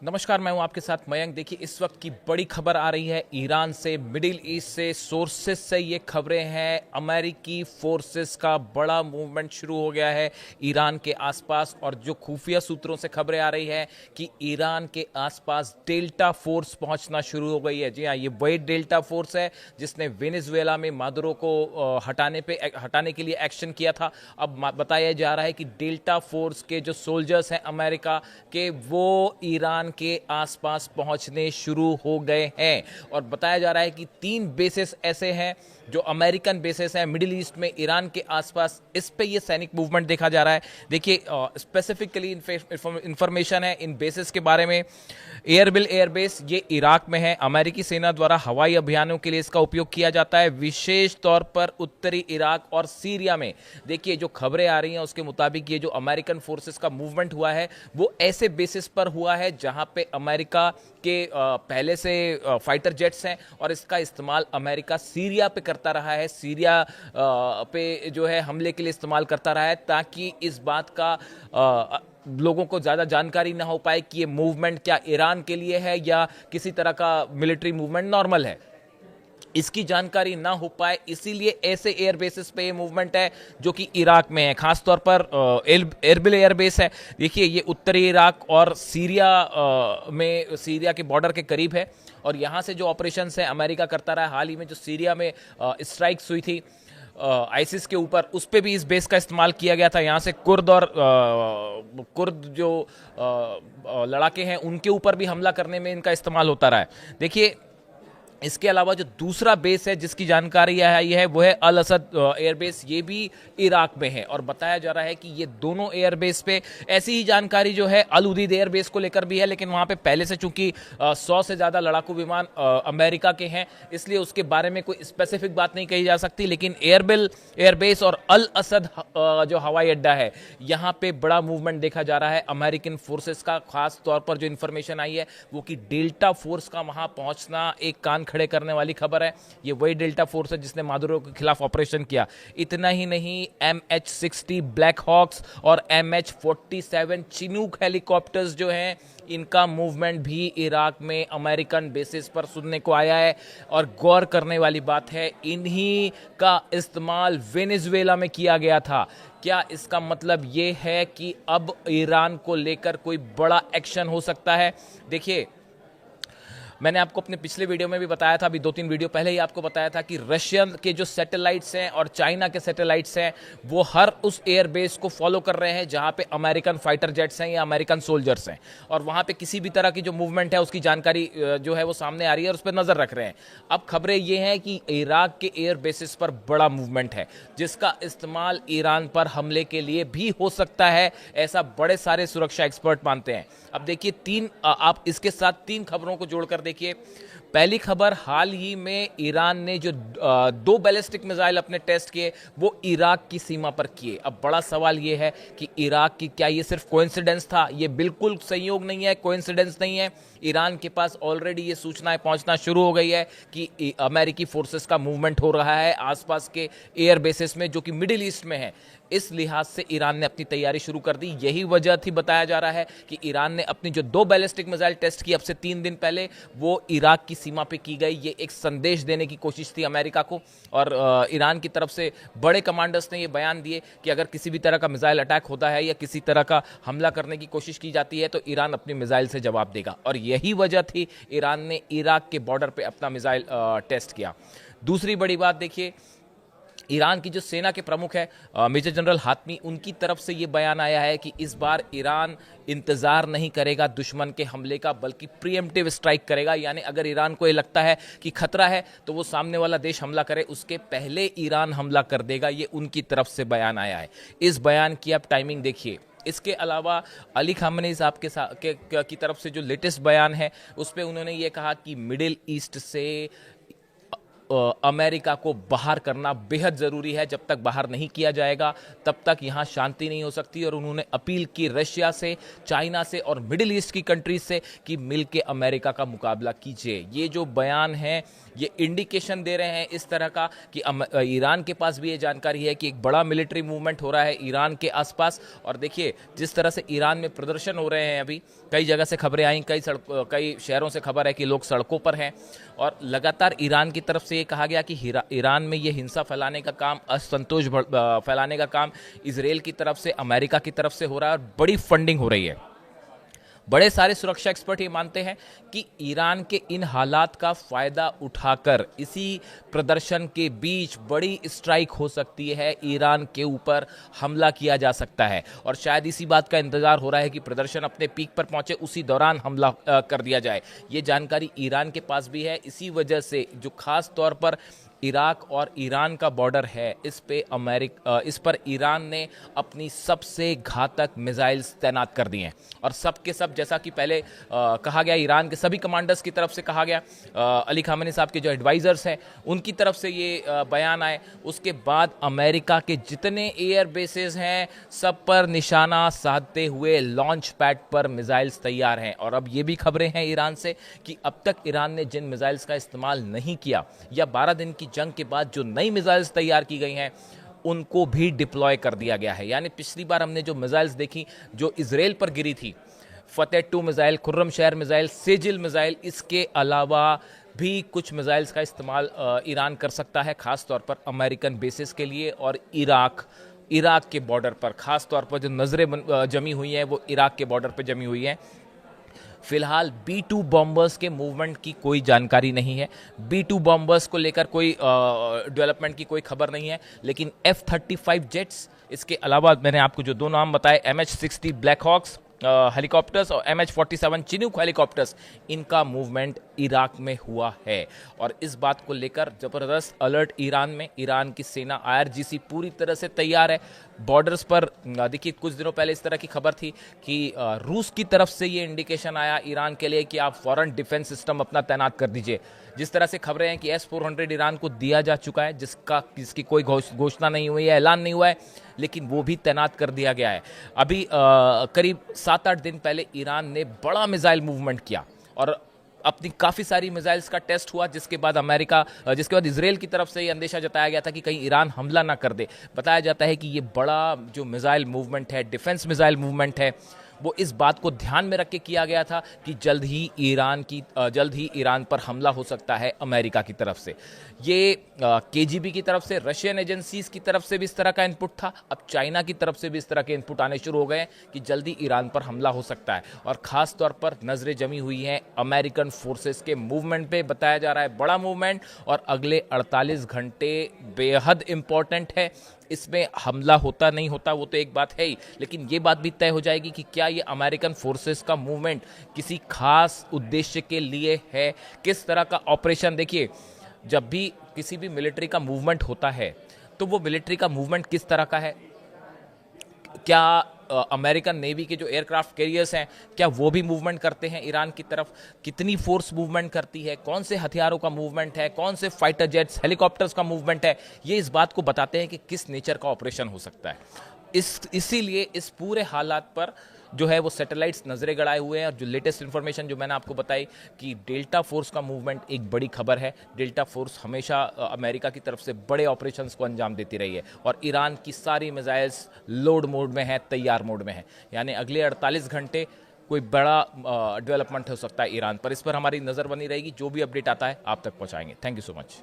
नमस्कार, मैं हूं आपके साथ मयंक। देखिए, इस वक्त की बड़ी खबर आ रही है ईरान से, मिडिल ईस्ट से, सोर्सेस से ये खबरें हैं। अमेरिकी फोर्सेस का बड़ा मूवमेंट शुरू हो गया है ईरान के आसपास, और जो खुफिया सूत्रों से खबरें आ रही है कि ईरान के आसपास डेल्टा फोर्स पहुंचना शुरू हो गई है। जी हाँ, ये वही डेल्टा फोर्स है जिसने वेनेजुएला में मादुरो को हटाने के लिए एक्शन किया था। अब बताया जा रहा है कि डेल्टा फोर्स के जो सोल्जर्स हैं अमेरिका के, वो ईरान के आसपास पहुंचने शुरू हो गए हैं। और बताया जा रहा है कि 3 बेसेस ऐसे हैं जो अमेरिकन बेसेस हैं मिडिल ईस्ट में ईरान के आसपास। इस पे ये सैनिक मूवमेंट देखा जा रहा है। देखिए, स्पेसिफिकली इंफॉर्मेशन है इन बेसेस के बारे में। एयरबिल एयरबेस ये इराक में है। अमेरिकी सेना द्वारा हवाई अभियानों के लिए इसका उपयोग किया जाता है, विशेष तौर पर उत्तरी इराक और सीरिया में। देखिए, जो खबरें आ रही हैं उसके मुताबिक ये जो अमेरिकन फोर्सेस का मूवमेंट हुआ है वो ऐसे बेसिस पर हुआ है जहां पे अमेरिका के पहले से फाइटर जेट्स हैं, और इसका इस्तेमाल अमेरिका सीरिया पे करता रहा है। सीरिया पे जो है हमले के लिए इस्तेमाल करता रहा है, ताकि इस बात का लोगों को ज़्यादा जानकारी ना हो पाए कि ये मूवमेंट क्या ईरान के लिए है या किसी तरह का मिलिट्री मूवमेंट नॉर्मल है, इसकी जानकारी ना हो पाए। इसीलिए ऐसे एयर बेसिस पे ये मूवमेंट है जो कि इराक में है। खासतौर पर एरबिल एयर बेस है। देखिए, ये उत्तरी इराक और सीरिया के बॉर्डर के करीब है, और यहाँ से जो ऑपरेशंस है अमेरिका करता रहा है। हाल ही में जो सीरिया में स्ट्राइक्स हुई थी आईसिस के ऊपर, उस पर भी इस बेस का इस्तेमाल किया गया था। यहाँ से कुर्द जो लड़ाके हैं उनके ऊपर भी हमला करने में इनका इस्तेमाल होता रहा है। देखिए, इसके अलावा जो दूसरा बेस है जिसकी जानकारी आई है वो है अल असद एयरबेस। ये भी इराक में है, और बताया जा रहा है कि ये दोनों एयरबेस पे ऐसी ही जानकारी जो है अल उदीद एयरबेस को लेकर भी है, लेकिन वहां पे पहले से चूंकि 100 से ज्यादा लड़ाकू विमान अमेरिका के हैं, इसलिए उसके बारे में कोई स्पेसिफिक बात नहीं कही जा सकती। लेकिन एयरबिल एयरबेस और अल असद जो हवाई अड्डा है, यहां पे बड़ा मूवमेंट देखा जा रहा है अमेरिकन फोर्सेस का। खास तौर पर जो इन्फॉर्मेशन आई है वो कि डेल्टा फोर्स का वहां पहुंचना एक कान खड़े करने वाली खबर है। ये वही डेल्टा फोर्स है जिसने मादुरो के खिलाफ ऑपरेशन किया। इतना ही नहीं, MH-60 ब्लैक हॉक्स और MH-47 चिनूक हेलीकॉप्टर्स जो हैं, इनका मूवमेंट भी इराक में अमेरिकन बेसिस पर सुनने को आया है। और गौर करने वाली बात है, इन्हीं का इस्तेमाल वेनेजुएला में किया गया था। क्या इसका मतलब ये है कि अब ईरान को लेकर कोई बड़ा एक्शन हो सकता है? देखिए, मैंने आपको अपने पिछले वीडियो में भी बताया था, अभी 2-3 वीडियो पहले ही आपको बताया था कि रशियन के जो सैटेलाइट्स हैं और चाइना के सैटेलाइट्स हैं वो हर उस एयरबेस को फॉलो कर रहे हैं जहां पे अमेरिकन फाइटर जेट्स हैं या अमेरिकन सोल्जर्स हैं, और वहां पे किसी भी तरह की जो मूवमेंट है उसकी जानकारी जो है वो सामने आ रही है और उस पर नजर रख रहे हैं। अब खबरें ये हैं कि इराक के एयर बेसिस पर बड़ा मूवमेंट है जिसका इस्तेमाल ईरान पर हमले के लिए भी हो सकता है, ऐसा बड़े सारे सुरक्षा एक्सपर्ट मानते हैं। अब देखिए, आप इसके साथ 3 खबरों को जोड़कर देखिए। पहली खबर, हाल ही में ईरान ने जो 2 बैलिस्टिक मिसाइल अपने टेस्ट किए वो इराक की सीमा पर किए। अब बड़ा सवाल ये है कि इराक की क्या ये सिर्फ कोइंसिडेंस था? ये बिल्कुल संयोग नहीं है, कोइंसिडेंस नहीं है। ईरान के पास ऑलरेडी ये सूचनाएं पहुंचना शुरू हो गई है कि अमेरिकी फोर्सेस का मूवमेंट हो रहा है आसपास के एयर बेसिस में जो कि मिडिल ईस्ट में है। इस लिहाज से ईरान ने अपनी तैयारी शुरू कर दी। यही वजह थी, बताया जा रहा है कि ईरान ने अपनी जो 2 बैलिस्टिक मिसाइल टेस्ट की अब से 3 दिन पहले, वो इराक की सीमा पे की गई। ये एक संदेश देने की कोशिश थी अमेरिका को, और ईरान की तरफ से बड़े कमांडर्स ने ये बयान दिए कि अगर किसी भी तरह का मिसाइल अटैक होता है या किसी तरह का हमला करने की कोशिश की जाती है तो ईरान अपनी मिसाइल से जवाब देगा। और यही वजह थी ईरान ने इराक के बॉर्डर पे अपना मिसाइल टेस्ट किया। दूसरी बड़ी बात देखिए, ईरान की जो सेना के प्रमुख है मेजर जनरल हातमी, उनकी तरफ से ये बयान आया है कि इस बार ईरान इंतजार नहीं करेगा दुश्मन के हमले का, बल्कि प्रीएम्प्टिव स्ट्राइक करेगा। यानी अगर ईरान को ये लगता है कि खतरा है तो वो सामने वाला देश हमला करे, उसके पहले ईरान हमला कर देगा। ये उनकी तरफ से बयान आया है। इस बयान की आप टाइमिंग देखिए। इसके अलावा अली खामनेई साहब की तरफ से जो लेटेस्ट बयान है उस पर उन्होंने ये कहा कि मिडिल ईस्ट से अमेरिका को बाहर करना बेहद ज़रूरी है। जब तक बाहर नहीं किया जाएगा तब तक यहाँ शांति नहीं हो सकती। और उन्होंने अपील की रशिया से, चाइना से और मिडिल ईस्ट की कंट्रीज से कि मिलके अमेरिका का मुकाबला कीजिए। ये जो बयान है ये इंडिकेशन दे रहे हैं इस तरह का कि ईरान के पास भी ये जानकारी है कि एक बड़ा मिलिट्री मूवमेंट हो रहा है ईरान के आसपास। और देखिए जिस तरह से ईरान में प्रदर्शन हो रहे हैं, अभी कई जगह से खबरें आई, कई शहरों से खबर है कि लोग सड़कों पर हैं। और लगातार ईरान की तरफ से ये कहा गया कि ईरान में ये हिंसा फैलाने का काम, असंतोष फैलाने का काम इजराइल की तरफ से, अमेरिका की तरफ से हो रहा है और बड़ी फंडिंग हो रही है। बड़े सारे सुरक्षा एक्सपर्ट ये मानते हैं कि ईरान के इन हालात का फायदा उठाकर इसी प्रदर्शन के बीच बड़ी स्ट्राइक हो सकती है, ईरान के ऊपर हमला किया जा सकता है। और शायद इसी बात का इंतजार हो रहा है कि प्रदर्शन अपने पीक पर पहुंचे, उसी दौरान हमला कर दिया जाए। ये जानकारी ईरान के पास भी है। इसी वजह से जो खास तौर पर इराक और ईरान का बॉर्डर है, इस पर ईरान ने अपनी सबसे घातक मिसाइल्स तैनात कर दी हैं। और सब के सब, जैसा कि पहले कहा गया, ईरान के सभी कमांडर्स की तरफ से कहा गया, अली खामेनी साहब के जो एडवाइजर्स हैं उनकी तरफ से ये बयान आए। उसके बाद अमेरिका के जितने एयर बेसेस हैं सब पर निशाना साधते हुए लॉन्च पैड पर मिसाइल्स तैयार हैं। और अब ये भी खबरें हैं ईरान से कि अब तक ईरान ने जिन मिसाइल्स का इस्तेमाल नहीं किया या 12 दिन की जंग के बाद जो नई मिसाइल्स तैयार की गई हैं उनको भी डिप्लॉय कर दिया गया है। यानी पिछली बार हमने जो मिसाइल्स देखी जो इजराइल पर गिरी थी, फतेह 2 मिसाइल, खुर्रम शहर मिसाइल, सेजिल मिसाइल, इसके अलावा भी कुछ मिसाइल्स का इस्तेमाल ईरान कर सकता है, खास तौर पर अमेरिकन बेसिस के लिए। और इराक के बॉर्डर पर खास तौर पर जो नजरें जमी हुई हैं वो इराक के बॉर्डर पर जमी हुई हैं। फिलहाल B-2 बॉम्बर्स के मूवमेंट की कोई जानकारी नहीं है। B-2 बॉम्बर्स को लेकर कोई डेवलपमेंट की कोई खबर नहीं है। लेकिन F-35 जेट्स, इसके अलावा मैंने आपको जो 2 नाम बताए, MH-60 ब्लैक हॉक्स हेलीकॉप्टर्स और MH-47 चिनूक हेलीकॉप्टर्स, इनका मूवमेंट इराक में हुआ है। और इस बात को लेकर ज़बरदस्त अलर्ट ईरान में, ईरान की सेना IRGC पूरी तरह से तैयार है। बॉर्डर्स पर देखिए कुछ दिनों पहले इस तरह की खबर थी कि रूस की तरफ से ये इंडिकेशन आया ईरान के लिए कि आप फॉरेन डिफेंस सिस्टम अपना तैनात कर दीजिए। जिस तरह से खबरें हैं कि S-400 ईरान को दिया जा चुका है, जिसकी कोई घोषणा नहीं हुई है, ऐलान नहीं हुआ है, लेकिन वो भी तैनात कर दिया गया है। अभी करीब 7-8 दिन पहले ईरान ने बड़ा मिसाइल मूवमेंट किया और अपनी काफ़ी सारी मिसाइल्स का टेस्ट हुआ, जिसके बाद इजराइल की तरफ से ये अंदेशा जताया गया था कि कहीं ईरान हमला ना कर दे। बताया जाता है कि ये बड़ा जो मिसाइल मूवमेंट है, डिफेंस मिसाइल मूवमेंट है, वो इस बात को ध्यान में रख के किया गया था कि जल्द ही ईरान पर हमला हो सकता है अमेरिका की तरफ से। ये KGB की तरफ से, रशियन एजेंसीज की तरफ से भी इस तरह का इनपुट था। अब चाइना की तरफ से भी इस तरह के इनपुट आने शुरू हो गए कि जल्दी ईरान पर हमला हो सकता है। और ख़ास तौर पर नज़रें जमी हुई हैं अमेरिकन फोर्सेस के मूवमेंट पे। बताया जा रहा है बड़ा मूवमेंट और अगले 48 घंटे बेहद इंपॉर्टेंट है। इसमें हमला होता नहीं होता वो तो एक बात है ही, लेकिन ये बात भी तय हो जाएगी कि क्या ये अमेरिकन फोर्सेस का मूवमेंट किसी खास उद्देश्य के लिए है, किस तरह का ऑपरेशन। देखिए जब भी किसी भी मिलिट्री का मूवमेंट होता है तो वो मिलिट्री का मूवमेंट किस तरह का है, क्या अमेरिकन नेवी के जो एयरक्राफ्ट कैरियर्स हैं क्या वो भी मूवमेंट करते हैं ईरान की तरफ, कितनी फोर्स मूवमेंट करती है, कौन से हथियारों का मूवमेंट है, कौन से फाइटर जेट्स हेलीकॉप्टर्स का मूवमेंट है, ये इस बात को बताते हैं कि किस नेचर का ऑपरेशन हो सकता है। इसीलिए इस पूरे हालात पर जो है वो सैटेलाइट्स नजरें गड़ाए हुए हैं। और जो लेटेस्ट इन्फॉर्मेशन जो मैंने आपको बताई कि डेल्टा फोर्स का मूवमेंट एक बड़ी खबर है। डेल्टा फोर्स हमेशा अमेरिका की तरफ से बड़े ऑपरेशंस को अंजाम देती रही है और ईरान की सारी मिसाइल्स लोड मोड में है, तैयार मोड में है। यानी अगले 48 घंटे कोई बड़ा डेवलपमेंट हो सकता है ईरान पर। इस पर हमारी नज़र बनी रहेगी, जो भी अपडेट आता है आप तक पहुँचाएंगे। Thank you so much.